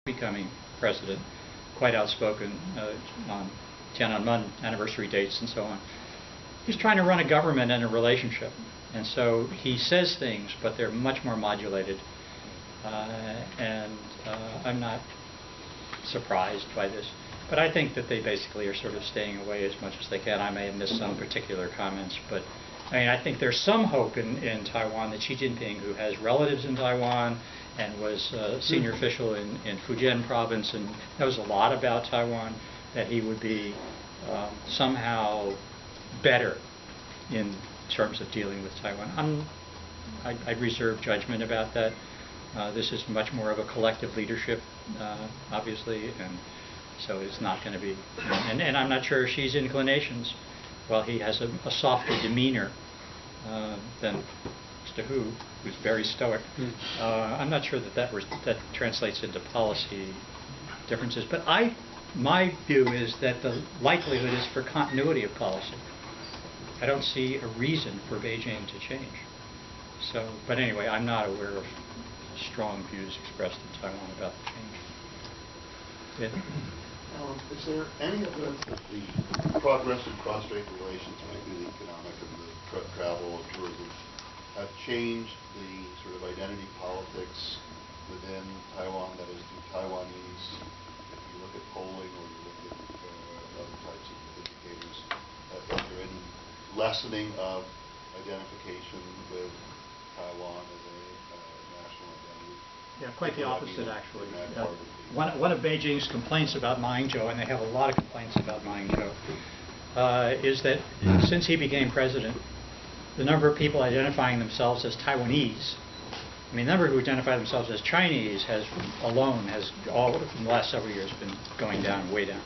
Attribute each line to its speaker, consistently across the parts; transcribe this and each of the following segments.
Speaker 1: becoming president, quite outspoken on Tiananmen anniversary dates and so on. He's trying to run a government and a relationship, and so he says things, but they're much more modulated. I'm not surprised by this, but I think that they basically are sort of staying away as much as they can. I may have missed some particular comments, but I mean, I think there's some hope in Taiwan that Xi Jinping, who has relatives in Taiwan and was a senior official in Fujian province and knows a lot about Taiwan, that he would be somehow better in terms of dealing with Taiwan. I'd reserve judgment about that. This is much more of a collective leadership, obviously, and so it's not going to be. And I'm not sure Xi's inclinations. Well, he has a softer demeanor than Mr. Hu, who's very stoic. I'm not sure that translates into policy differences. But my view is that the likelihood is for continuity of policy. I don't see a reason for Beijing to change. So, but anyway, I'm not aware of strong views expressed in Taiwan about the change. Yeah.
Speaker 2: Is there any evidence that the progress in cross-strait relations, particularly the economic and the travel and tourism, have changed the sort of identity politics within Taiwan? That is, do Taiwanese, if you look at polling or you look at other types of indicators, is there any lessening of identification with Taiwan as a national identity?
Speaker 1: Yeah, quite the opposite, actually. One of Beijing's complaints about Ying-jeou, and they have a lot of complaints about Ying-jeou, is that since he became president, the number of people identifying themselves as Taiwanese, I mean, the number who identify themselves as Chinese has all in the last several years been going down, way down.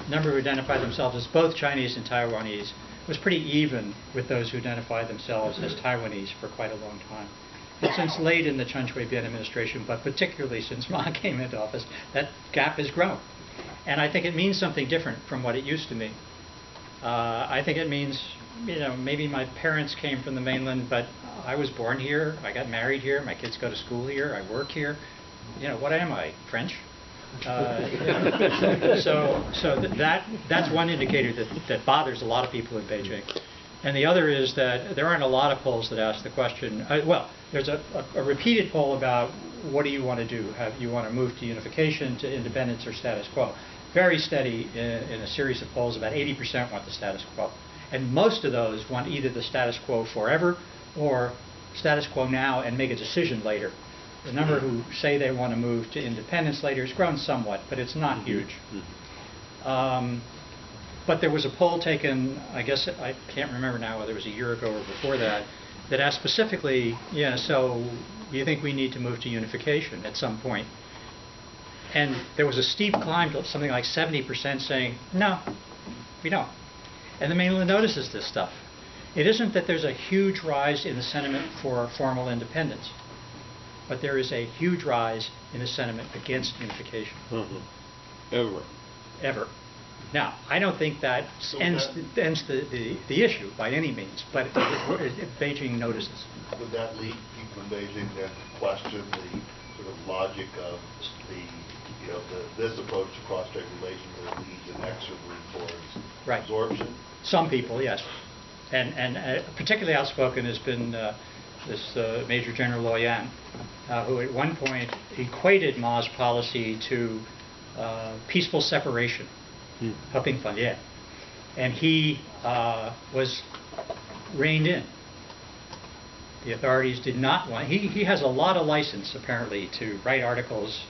Speaker 1: The number who identify themselves as both Chinese and Taiwanese was pretty even with those who identified themselves as Taiwanese for quite a long time. And since late in the Chen Shui-bian administration, but particularly since Ma came into office, that gap has grown. And I think it means something different from what it used to mean. I think it means, you know, maybe my parents came from the mainland, but I was born here, I got married here, my kids go to school here, I work here. You know, what am I, French? That's one indicator that bothers a lot of people in Beijing. And the other is that there aren't a lot of polls that ask the question, well, there's a repeated poll about what do you want to do? You want to move to unification, to independence, or status quo? Very steady in a series of polls, about 80% want the status quo. And most of those want either the status quo forever or status quo now and make a decision later. The number who say they want to move to independence later has grown somewhat, but it's not huge. But there was a poll taken, I guess, I can't remember now whether it was a year ago or before that, that asked specifically, yeah, so you think we need to move to unification at some point? And there was a steep climb to something like 70% saying, no, we don't. And the mainland notices this stuff. It isn't that there's a huge rise in the sentiment for formal independence, but there is a huge rise in the sentiment against unification. Ever. Now, I don't think that ends the issue by any means, but Beijing notices.
Speaker 2: Would that lead people in Beijing then to question the sort of logic of this approach to cross-strait relations that leads inexorably towards absorption?
Speaker 1: Some people, yes. And particularly outspoken has been this Major General Luo Yan, who at one point equated Ma's policy to peaceful separation. Yeah. And he was reined in. The authorities did not want. He has a lot of license apparently to write articles,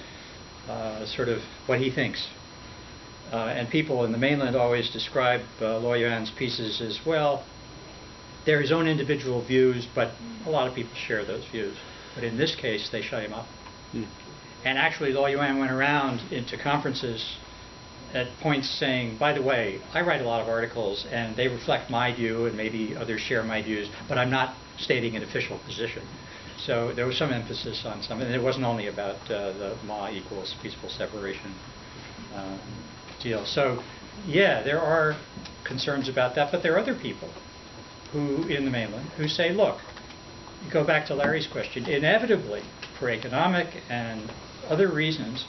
Speaker 1: sort of what he thinks. And people in the mainland always describe Luo Yan's pieces as, well, they're his own individual views, but a lot of people share those views. But in this case, they shut him up. And actually, Luo Yan went around into conferences at points saying, by the way, I write a lot of articles and they reflect my view and maybe others share my views, but I'm not stating an official position. So there was some emphasis on something, and it wasn't only about the Ma equals peaceful separation deal. So yeah, there are concerns about that, but there are other people who, in the mainland, who say, look, you go back to Larry's question, inevitably, for economic and other reasons,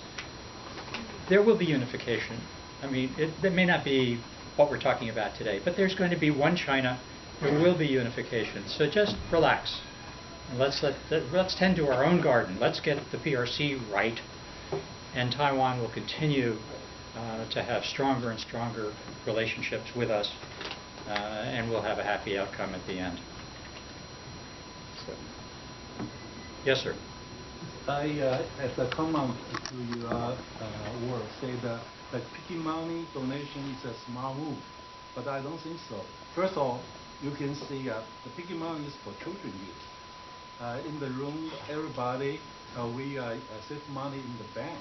Speaker 1: there will be unification. I mean, it may not be what we're talking about today, but there's going to be one China. There will be unification. So just relax. And let's tend to our own garden. Let's get the PRC right, and Taiwan will continue to have stronger and stronger relationships with us, and we'll have a happy outcome at the end. So. Yes, sir.
Speaker 3: As a comment to your work, say that the piggy money donation is a smart move, but I don't think so. First of all, you can see the piggy money is for children use. In the room, everybody, we save money in the bank,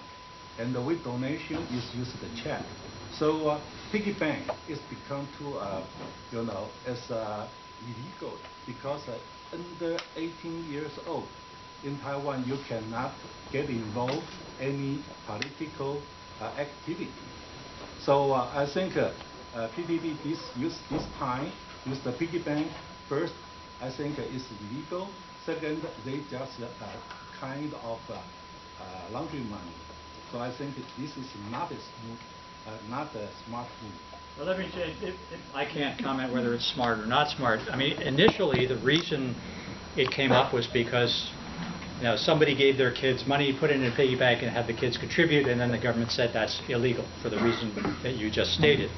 Speaker 3: and with donation is use the check. So piggy bank is become too, as illegal, because under 18 years old in Taiwan, you cannot get involved any political activity. So I think PDB use this time use the piggy bank. First, I think it's illegal. Second, they just kind of laundry money. So I think this is not a smart move.
Speaker 1: Well, let me say, I can't comment whether it's smart or not smart. I mean, initially, the reason it came up was because somebody gave their kids money, put it in a piggy bank, and had the kids contribute, and then the government said that's illegal for the reason that you just stated.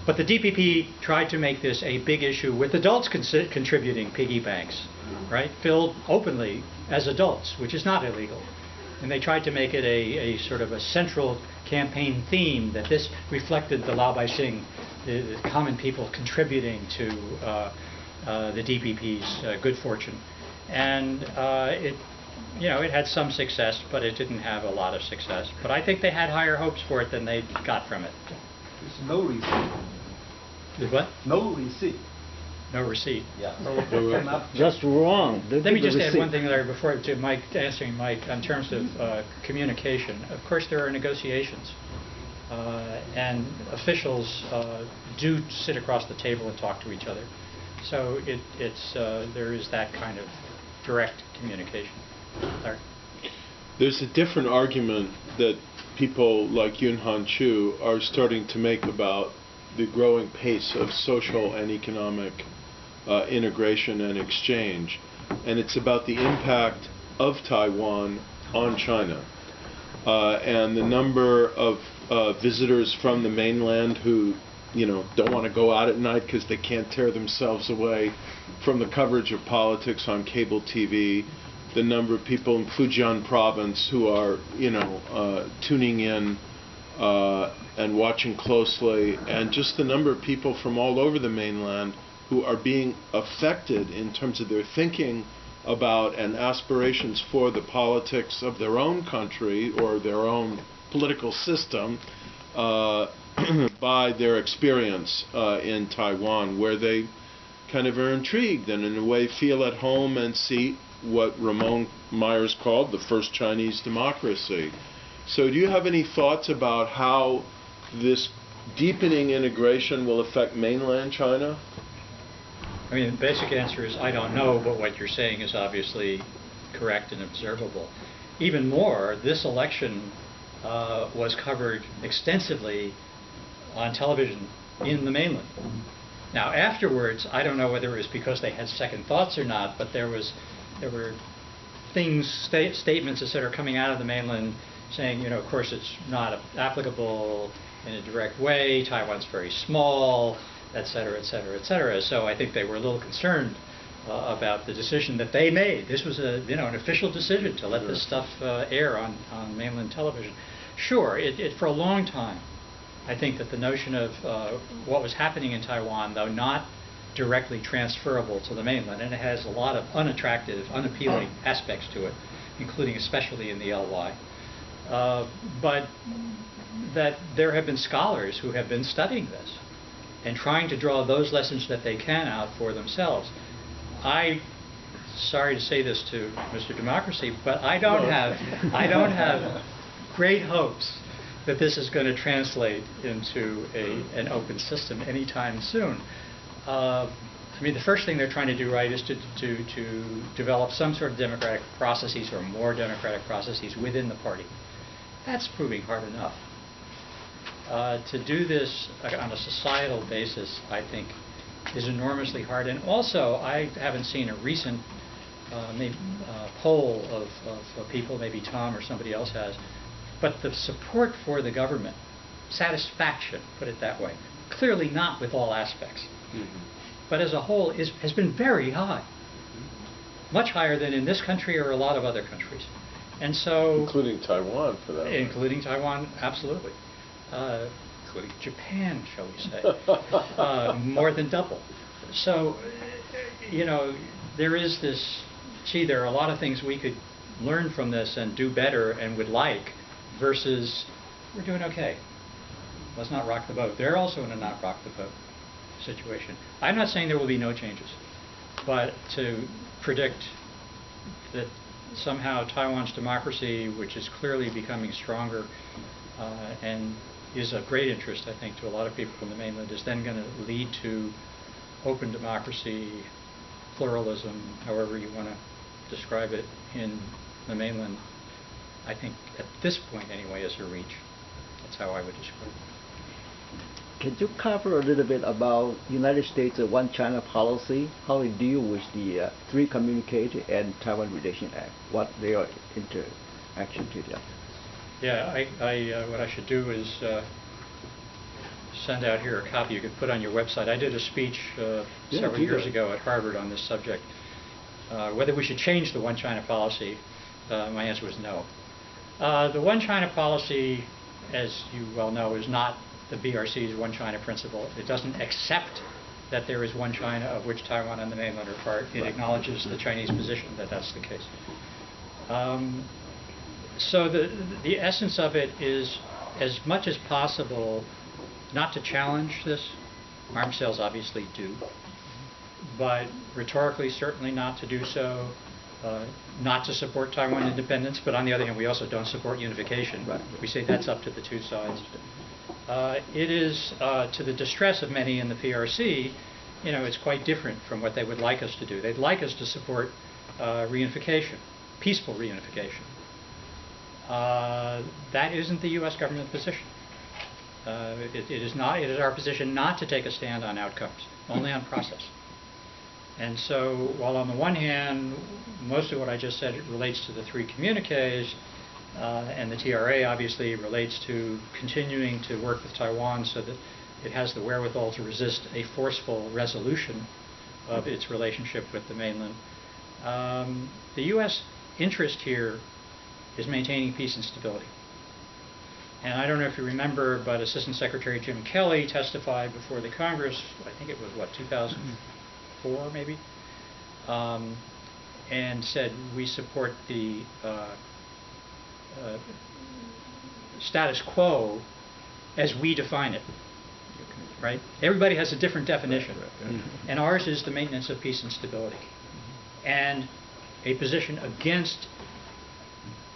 Speaker 1: But the DPP tried to make this a big issue with adults contributing piggy banks, right? Filled openly as adults, which is not illegal. And they tried to make it a sort of a central campaign theme that this reflected the Lao Bai Sing, the common people contributing to the DPP's good fortune. And it had some success, but it didn't have a lot of success. But I think they had higher hopes for it than they got from it.
Speaker 3: There's no receipt.
Speaker 1: There's what?
Speaker 3: No receipt.
Speaker 1: No receipt.
Speaker 3: Yeah. So
Speaker 4: just wrong.
Speaker 1: Let me just add one thing, Larry, before to Mike, answering Mike, in terms of communication. Of course, there are negotiations, and officials do sit across the table and talk to each other. So there is that kind of direct communication. Larry?
Speaker 5: There's a different argument that people like Ying-jeou are starting to make about the growing pace of social and economic integration and exchange, and it's about the impact of Taiwan on China, and the number of visitors from the mainland who don't want to go out at night because they can't tear themselves away from the coverage of politics on cable TV, the number of people in Fujian province who are tuning in and watching closely, and just the number of people from all over the mainland who are being affected in terms of their thinking about and aspirations for the politics of their own country or their own political system by their experience in Taiwan, where they kind of are intrigued and in a way feel at home and see what Ramon Myers called the first Chinese democracy. So do you have any thoughts about how this deepening integration will affect mainland China?
Speaker 1: I mean, the basic answer is I don't know, but what you're saying is obviously correct and observable. Even more, this election was covered extensively on television in the mainland. Now, afterwards, I don't know whether it was because they had second thoughts or not, but there were things, statements, etc., coming out of the mainland saying, of course, it's not applicable in a direct way. Taiwan's very small, etc., etc., etc. So I think they were a little concerned about the decision that they made. This was an official decision to let this stuff air on mainland television. Sure, for a long time, I think that the notion of what was happening in Taiwan, though not directly transferable to the mainland, and it has a lot of unattractive, unappealing aspects to it, including especially in the LY, but that there have been scholars who have been studying this and trying to draw those lessons that they can out for themselves. I'm sorry to say this to Mr. Democracy, but I don't have great hopes that this is going to translate into an open system anytime soon. I mean, the first thing they're trying to do right is to develop some sort of democratic processes or more democratic processes within the party. That's proving hard enough. To do this on a societal basis, I think, is enormously hard. And also, I haven't seen a recent poll of people, maybe Tom or somebody else has, but the support for the government, satisfaction, put it that way, clearly not with all aspects, but as a whole has been very high, much higher than in this country or a lot of other countries. And so,
Speaker 5: including Taiwan, for that.
Speaker 1: Including Taiwan, absolutely. Including Japan, shall we say, more than double. So, you know, there is this, gee, there are a lot of things we could learn from this and do better and would like, versus we're doing okay. Let's not rock the boat. They're also in a not rock the boat situation. I'm not saying there will be no changes, but to predict that somehow Taiwan's democracy, which is clearly becoming stronger and is of great interest, I think, to a lot of people from the mainland, is then going to lead to open democracy, pluralism, however you want to describe it, in the mainland, I think at this point anyway is a reach. That's how I would describe it.
Speaker 4: Can you cover a little bit about United States One China policy, how it deal with the Three Communique and Taiwan Relation Act, what their interaction to that?
Speaker 1: Yeah, what I should do is send out here a copy you could put on your website. I did a speech several years ago at Harvard on this subject. Whether we should change the One China policy, my answer was no. The One China policy, as you well know, is not the BRC's One China principle. It doesn't accept that there is one China of which Taiwan and the mainland are part. It acknowledges the Chinese position that that's the case. So the essence of it is, as much as possible, not to challenge this. Arms sales obviously do, but rhetorically certainly not to do so. Not to support Taiwan independence, but on the other hand, we also don't support unification.
Speaker 4: Right.
Speaker 1: We say that's up to the two sides. It is to the distress of many in the PRC. You know, it's quite different from what they would like us to do. They'd like us to support reunification, peaceful reunification. That isn't the U.S. government position. It is not. It is our position not to take a stand on outcomes, only on process. And so, while on the one hand, most of what I just said relates to the three communiques, and the TRA obviously relates to continuing to work with Taiwan so that it has the wherewithal to resist a forceful resolution of its relationship with the mainland. The U.S. interest here is maintaining peace and stability. And I don't know if you remember, but Assistant Secretary Jim Kelly testified before the Congress, I think it was, what, 2004 maybe, and said we support the status quo as we define it, right? Everybody has a different definition, and ours is the maintenance of peace and stability, and a position against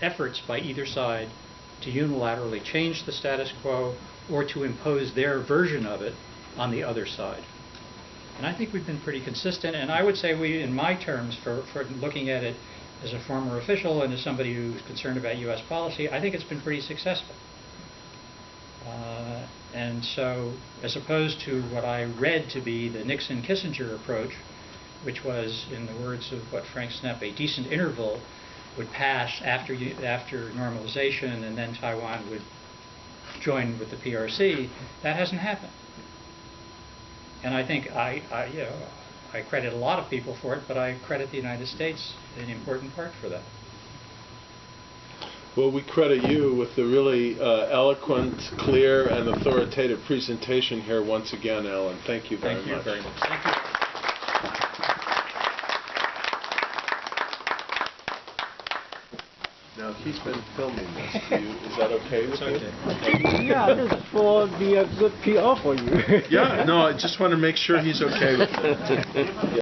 Speaker 1: efforts by either side to unilaterally change the status quo or to impose their version of it on the other side. And I think we've been pretty consistent, and I would say we, in my terms, for looking at it as a former official and as somebody who's concerned about U.S. policy, I think it's been pretty successful. And so, as opposed to what I read to be the Nixon-Kissinger approach, which was, in the words of what Frank Snepp, a decent interval would pass after normalization, and then Taiwan would join with the PRC, that hasn't happened. And I think I credit a lot of people for it, but I credit the United States in important part for that.
Speaker 5: Well, we credit you with the really eloquent, clear, and authoritative presentation here once again, Alan. Thank you very much.
Speaker 1: Thank you very much. Thank you.
Speaker 5: Now, he's been filming this. Is that okay with you?
Speaker 1: Okay.
Speaker 4: Yeah, this is for the good PR for you.
Speaker 5: Yeah, no, I just want to make sure he's okay with it. Yeah.